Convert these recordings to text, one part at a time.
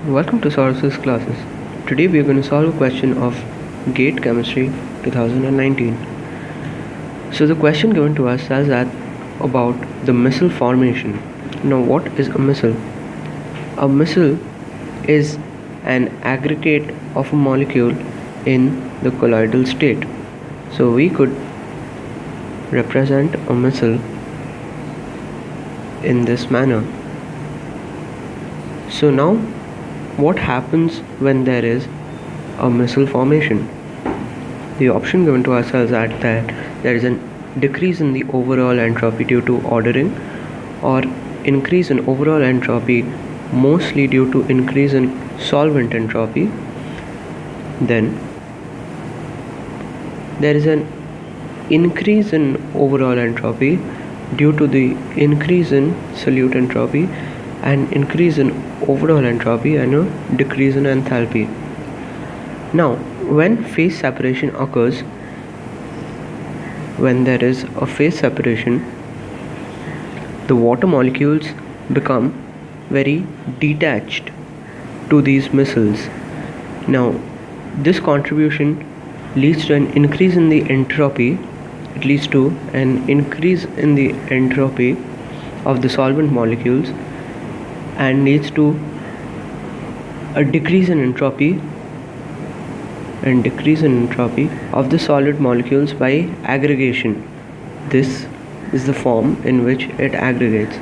Welcome to Sources classes. Today we are going to solve a question of GATE Chemistry 2019. So the question given to us says that about the missile formation. Now what is a missile? A missile is an aggregate of a molecule in the colloidal state. So we could represent a missile in this manner. So now what happens when there is a missile formation? The option given to us is that there is a decrease in the overall entropy due to ordering, or increase in overall entropy mostly due to increase in solvent entropy. Then there is an increase in overall entropy due to the increase in solute entropy, and increase in overall entropy and a decrease in enthalpy. Now, when phase separation occurs, when there is a phase separation, the water molecules become very detached to these missiles. Now, this contribution leads to an increase in the entropy. It leads to an increase in the entropy of the solvent molecules and leads to a decrease in entropy of the solid molecules by aggregation. This is the form in which it aggregates.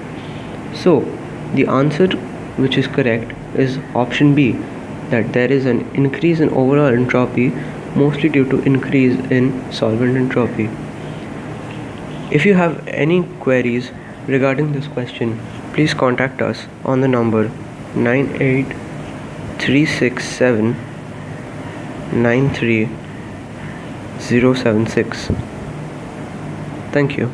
So the answer which is correct is option B, that there is an increase in overall entropy mostly due to increase in solvent entropy. If you have any queries regarding this question, please contact us on the number 98367 93076. Thank you.